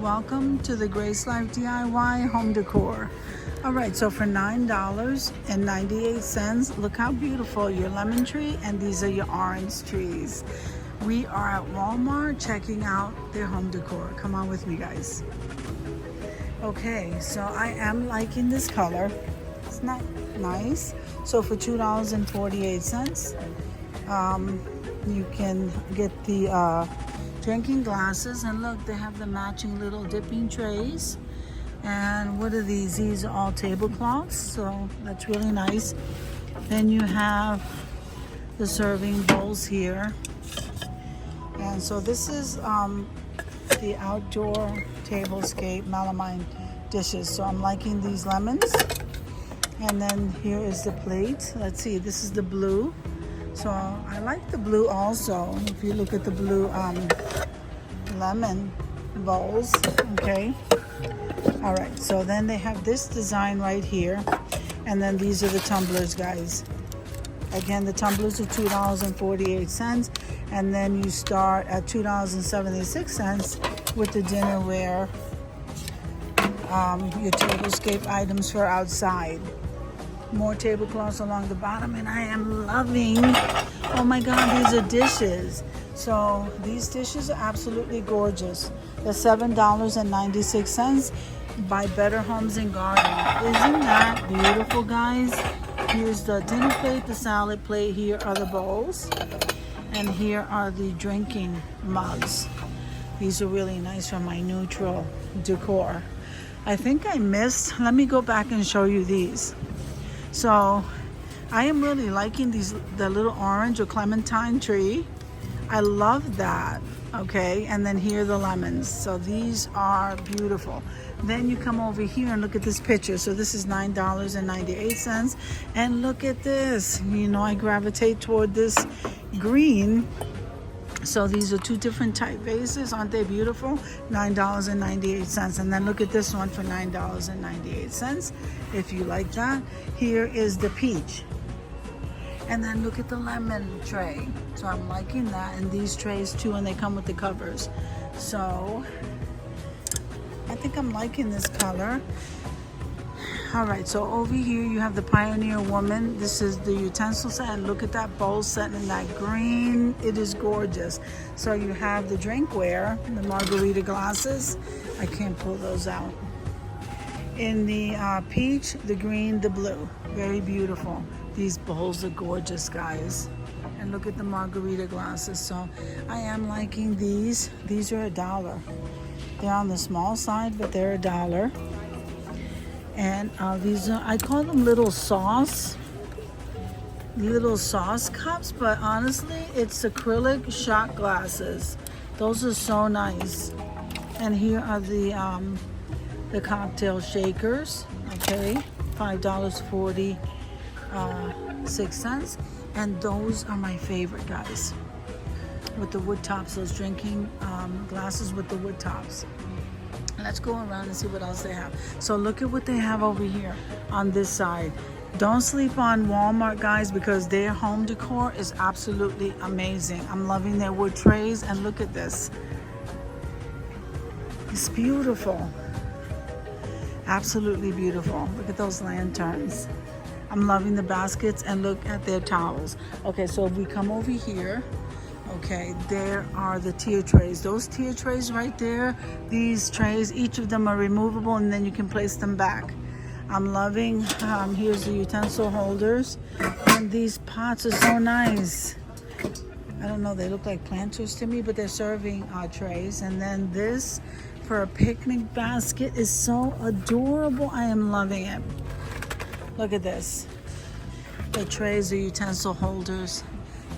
welcome to the Grace Life DIY home decor. All right, so for $9.98, look how beautiful your lemon tree and these are your orange trees. We are at Walmart checking out their home decor. Come on with me, guys. Okay, so I am liking this color. It's not nice. So for $2.48, you can get the drinking glasses, and look, they have the matching little dipping trays. And what are these? These are all tablecloths, so that's really nice. Then you have the serving bowls here. And so this is the outdoor tablescape melamine dishes. So I'm liking these lemons. And then here is the plate. Let's see, this is the blue. So I like the blue also. If you look at the blue lemon bowls, okay. All right, so then they have this design right here. And then these are the tumblers, guys. Again, the tumblers are $2.48. And then you start at $2.76 with the dinnerware, your tablescape items for outside. More tablecloths along the bottom, and I am loving, oh my God, these are dishes. So these dishes are absolutely gorgeous. They're $7.96 by Better Homes and Garden. Isn't that beautiful, guys? Here's the dinner plate, the salad plate. Here are the bowls, and here are the drinking mugs. These are really nice from my neutral decor. I think I missed, let me go back and show you these. So I am really liking these, the little orange or clementine tree. I love that, okay? And then here are the lemons. So these are beautiful. Then you come over here and look at this picture. So this is $9.98. And look at this. You know, I gravitate toward this green. So these are two different type vases. Aren't they beautiful? $9.98. And then look at this one for $9.98 if you like that. Here is the peach. And then look at the lemon tray. So I'm liking that. And these trays too, and they come with the covers. So I think I'm liking this color. All right, so over here you have the Pioneer Woman. This is the utensil set, and look at that bowl set in that green. It is gorgeous. So you have the drinkware, the margarita glasses. I can't pull those out. In the peach, the green, the blue. Very beautiful. These bowls are gorgeous, guys. And look at the margarita glasses. So I am liking these. These are $1. They're on the small side, but they're $1. And these are, I call them little sauce cups, but honestly, it's acrylic shot glasses. Those are so nice. And here are the cocktail shakers, okay, $5.46. And those are my favorite, guys, with the wood tops, those drinking glasses with the wood tops. Let's go around and see what else they have. So look at what they have over here on this side. Don't sleep on Walmart, guys, because their home decor is absolutely amazing. I'm loving their wood trays, and look at this. It's beautiful. Absolutely beautiful. Look at those lanterns. I'm loving the baskets, and look at their towels. Okay, so if we come over here, okay, there are the tier trays. Those tier trays right there, these trays, each of them are removable, and then you can place them back. I'm loving, here's the utensil holders, and these pots are so nice. I don't know, they look like planters to me, but they're serving trays. And then this for a picnic basket is so adorable. I am loving it. Look at this. The trays are utensil holders.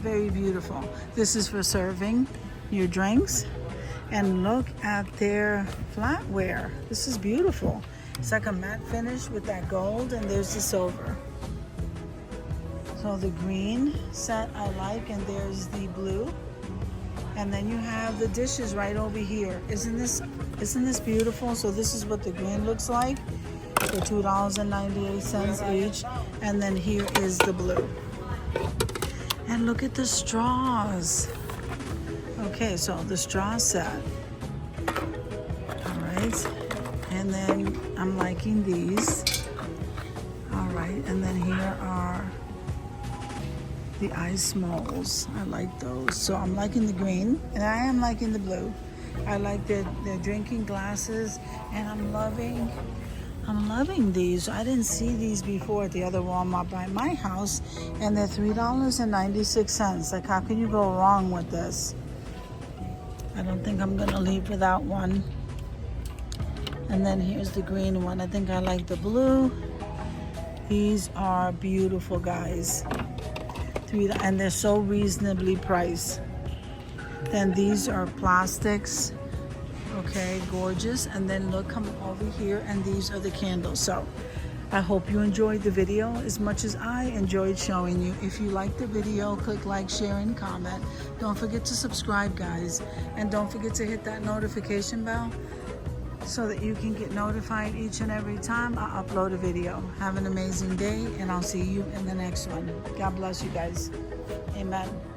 Very beautiful. This is for serving your drinks. And look at their flatware. This is beautiful. It's like a matte finish with that gold, and there's the silver. So the green set I like, and there's the blue. And then you have the dishes right over here. Isn't this beautiful? So this is what the green looks like for $2.98 each. And then here is the blue. And look at the straws. Okay, so the straw set. All right. right, and then I'm liking these. All right, and then here are the ice malls. I like those. So I'm liking the green, and I am liking the blue. I like their drinking glasses, and I'm loving these. I didn't see these before at the other Walmart by my house, and they're $3.96. Like, how can you go wrong with this? I don't think I'm gonna leave without one. And then here's the green one. I think I like the blue. These are beautiful, guys. And they're so reasonably priced. Then these are plastics. Okay, gorgeous. And then look, come over here, and these are the candles. So I hope you enjoyed the video as much as I enjoyed showing you. If you liked the video, click like, share, and comment. Don't forget to subscribe, guys. And don't forget to hit that notification bell so that you can get notified each and every time I upload a video. Have an amazing day, and I'll see you in the next one. God bless you guys. Amen.